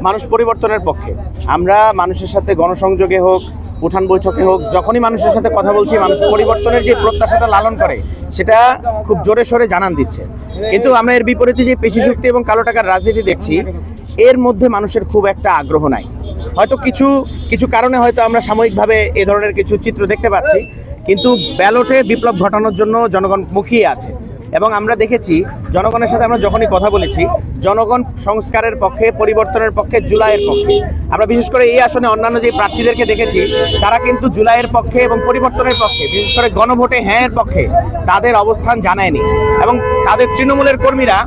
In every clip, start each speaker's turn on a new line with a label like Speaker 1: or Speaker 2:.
Speaker 1: মানুষ পরিবর্তনের পক্ষে। আমরা মানুষের সাথে গণসংযোগে হোক, উঠান বৈঠকে হোক, যখনই মানুষের সাথে কথা বলছি, মানুষ পরিবর্তনের যে প্রত্যাশাটা লালন করে সেটা খুব জোরে সোরে জানান দিচ্ছে। কিন্তু আমরা এর বিপরীতে যে পেশি শক্তি এবং কালো টাকার রাজনীতি দেখছি, এর মধ্যে মানুষের খুব একটা আগ্রহ নাই। হয়তো কিছু কিছু কারণে হয়তো আমরা সাময়িকভাবে এ ধরনের কিছু চিত্র দেখতে পাচ্ছি, কিন্তু ব্যালটে বিপ্লব ঘটানোর জন্য জনগণ মুখিয়ে আছে। এবং আমরা দেখেছি জনগণের সাথে আমরা যখনই কথা বলেছি, জনগণ সংস্কারের পক্ষে, পরিবর্তনের পক্ষে, জুলাইয়ের পক্ষে। আমরা বিশেষ করে এই আসনে অন্যান্য যে প্রার্থীদেরকে দেখেছি, তারা কিন্তু জুলাইয়ের পক্ষে এবং পরিবর্তনের পক্ষে, বিশেষ করে গণভোটে হ্যাঁ এর পক্ষে তাদের অবস্থান জানায়নি। এবং তাদের তৃণমূলের কর্মীরা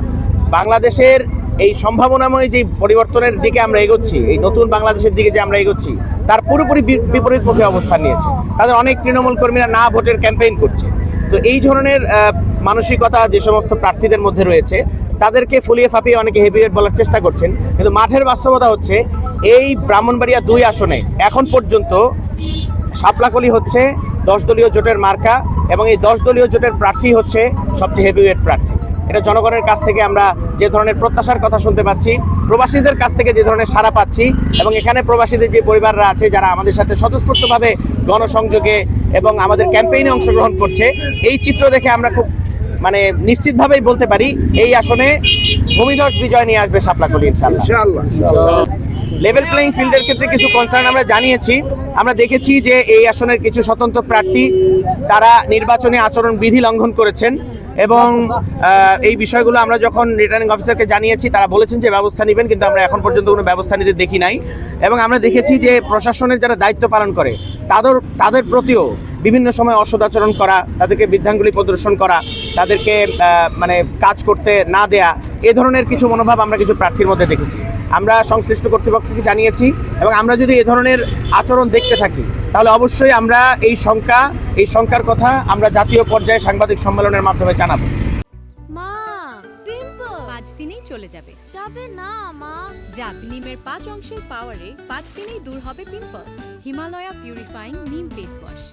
Speaker 1: বাংলাদেশের এই সম্ভাবনাময় যে পরিবর্তনের দিকে আমরা এগোচ্ছি, এই নতুন বাংলাদেশের দিকে যে আমরা এগোচ্ছি, তার পুরোপুরি বিপরীত পক্ষে অবস্থান নিয়েছে। তাদের অনেক তৃণমূল কর্মীরা না ভোটের ক্যাম্পেইন করছে। তো এই ধরনের মানসিকতা যে সমস্ত প্রার্থীদের মধ্যে রয়েছে, তাদেরকে ফুলিয়ে ফাঁপিয়ে অনেকে হেভিওয়েট বলার চেষ্টা করছেন। কিন্তু মাঠের বাস্তবতা হচ্ছে, এই ব্রাহ্মণবাড়িয়া 2 আসনে এখন পর্যন্ত শাপলাকলি হচ্ছে 10 দলীয় জোটের মার্কা, এবং এই 10 দলীয় জোটের প্রার্থী হচ্ছে সবচেয়ে হেভিওয়েট প্রার্থী। এটা জনগণের কাছ থেকে আমরা যে ধরনের প্রত্যাশার কথা শুনতে পাচ্ছি, প্রবাসীদের কাছ থেকে যে ধরনের সাড়া পাচ্ছি, এবং এখানে প্রবাসীদের যে পরিবাররা আছে যারা আমাদের সাথে স্বতঃস্ফূর্তভাবে গণসংযোগে এবং আমাদের ক্যাম্পেইনে অংশগ্রহণ করছে, এই চিত্র দেখে আমরা খুব নিশ্চিতভাবেই বলতে পারি এই আসনে ভূমিধস বিজয় নিয়ে আসবে শাপলাকলি ইনশাআল্লাহ। লেভেল প্লেইং ফিল্ডের ক্ষেত্রে কিছু কনসার্ন আমরা জানিয়েছি। আমরা দেখেছি যে এই আসনের কিছু স্বতন্ত্র প্রার্থী তারা নির্বাচনী আচরণ বিধি লঙ্ঘন করেছেন, এবং এই বিষয়গুলো আমরা যখন রিটার্নিং অফিসারকে জানিয়েছি, তারা বলেছেন যে ব্যবস্থা নেবেন, কিন্তু আমরা এখন পর্যন্ত কোনো ব্যবস্থা নিতে দেখি নাই। এবং আমরা দেখেছি যে প্রশাসনের যারা দায়িত্ব পালন করে তাদের প্রতিও বিভিন্ন সময় অসদাচরণ করা, তাদেরকে বৃদ্ধাঙ্গুলি প্রদর্শন করা, তাদেরকে কাজ করতে না দেয়া, এ ধরনের কিছু মনোভাব আমরা কিছু প্রার্থীর মধ্যে দেখেছি। আমরা সংশ্লিষ্ট কর্তৃপক্ষকে জানিয়েছি, এবং আমরা যদি এ ধরনের আচরণ দেখতে থাকি, তাহলে অবশ্যই আমরা এই শঙ্কার কথা আমরা জাতীয় পর্যায়ে সাংবাদিক সম্মেলনের মাধ্যমে জানাবো।
Speaker 2: মা, পিম্পল
Speaker 3: 5 দিনেই চলে যাবে।
Speaker 2: যাবে না মা।
Speaker 3: যাক, নিমের 5 অংশের পাওয়ারে 5 দিনেই দূর হবে পিম্পল। হিমালয়া পিউরিফাইং নিম ফেস ওয়াশ।